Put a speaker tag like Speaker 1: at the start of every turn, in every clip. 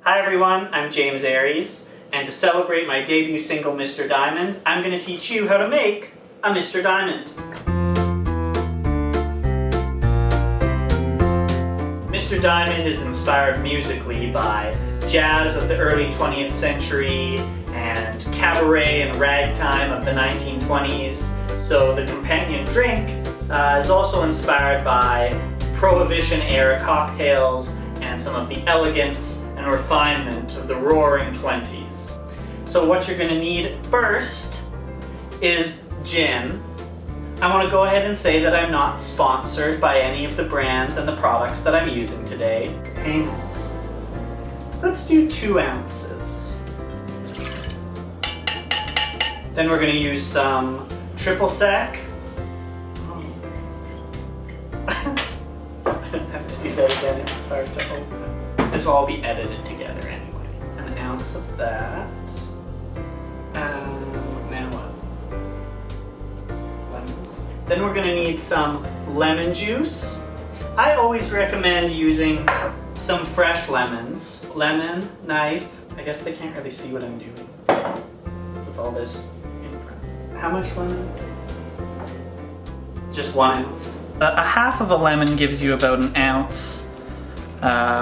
Speaker 1: Hi everyone, I'm James Aries, and to celebrate my debut single Mr. Diamond, I'm going to teach you how to make a Mr. Diamond. Mr. Diamond is inspired musically by jazz of the early 20th century and cabaret and ragtime of the 1920s. So the companion drink is also inspired by prohibition-era cocktails and some of the elegance and refinement of the roaring 20s. So what you're going to need first is gin. I want to go ahead and say that I'm not sponsored by any of the brands and the products that I'm using today. Hayman's. Let's do 2 ounces. Then we're going to use some triple sec. I have to do that again, it's hard to open. This will all be edited together anyway. An ounce of that. Now what? Lemons. Then we're going to need some lemon juice. I always recommend using some fresh lemons. Lemon, knife. I guess they can't really see what I'm doing with all this in front. How much lemon? Just 1 ounce. A half of a lemon gives you about an ounce.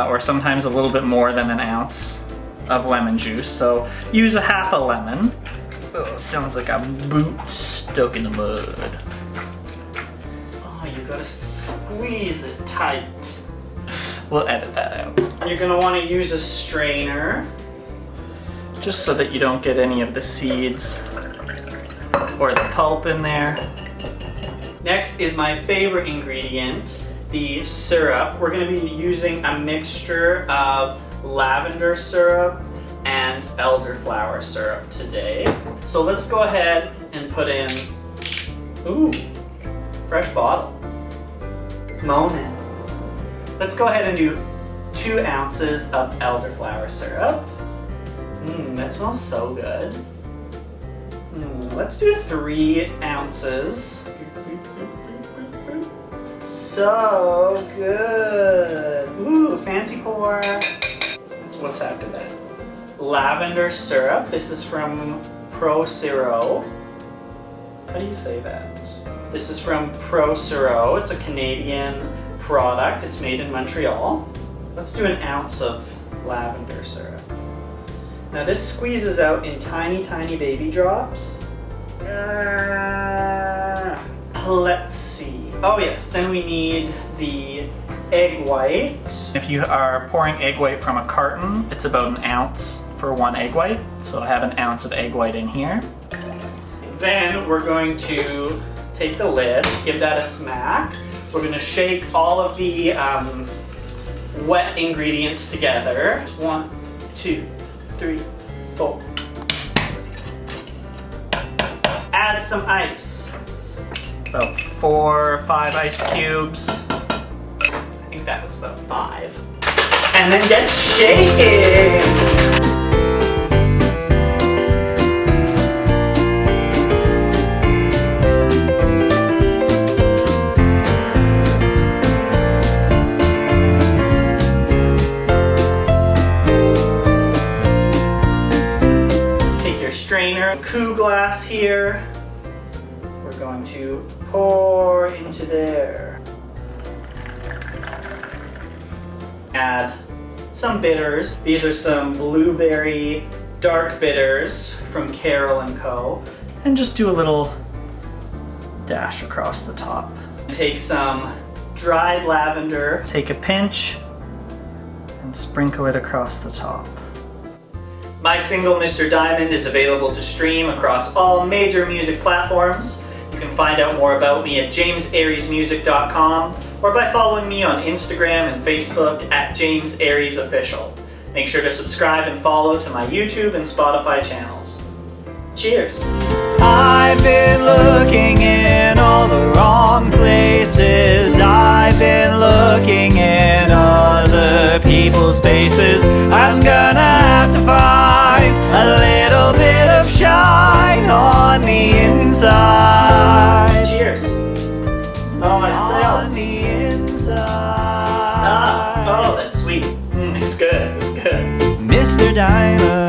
Speaker 1: Or sometimes a little bit more than an ounce of lemon juice. So use a half a lemon. Ugh, sounds like a boot stuck in the mud. Oh, you gotta squeeze it tight. We'll edit that out. You're gonna want to use a strainer, just so that you don't get any of the seeds or the pulp in there. Next is my favorite ingredient, the syrup. We're going to be using a mixture of lavender syrup and elderflower syrup today. So let's go ahead and put in, fresh bottle, Monin. Let's go ahead and do 2 ounces of elderflower syrup. That smells so good. Let's do 3 ounces. So good. Ooh, fancy pour. What's after that? Lavender syrup. This is from Prosyro. How do you say that? This is from Prosyro. It's a Canadian product. It's made in Montreal. Let's do 1 ounce of lavender syrup. Now this squeezes out in tiny, tiny baby drops. Let's see. Oh yes, then we need the egg white. If you are pouring egg white from a carton, it's about 1 ounce for 1 egg white. So I have 1 ounce of egg white in here. Then we're going to take the lid, give that a smack. We're going to shake all of the wet ingredients together. 1, 2, 3, 4. Add some ice. About 4 or 5 ice cubes. I think that was about 5. And then get shaking! Take your strainer, coup glass here. We're going to pour into there. Add some bitters. These are some blueberry dark bitters from Carroll Co. And just do a little dash across the top. Take some dried lavender, take a pinch, and sprinkle it across the top. My single Mr. Diamond is available to stream across all major music platforms. You can find out more about me at jamesariesmusic.com or by following me on Instagram and Facebook at James Aries Official. Make sure to subscribe and follow to my YouTube and Spotify channels. Cheers!
Speaker 2: I've been looking in all the wrong places. I've been looking in other people's faces. I'm gonna have to find a little bit of shine on the inside.
Speaker 1: Cheers! Oh, I smell.
Speaker 2: On the inside.
Speaker 1: Oh, that's sweet. It's good. It's good.
Speaker 2: diamonds.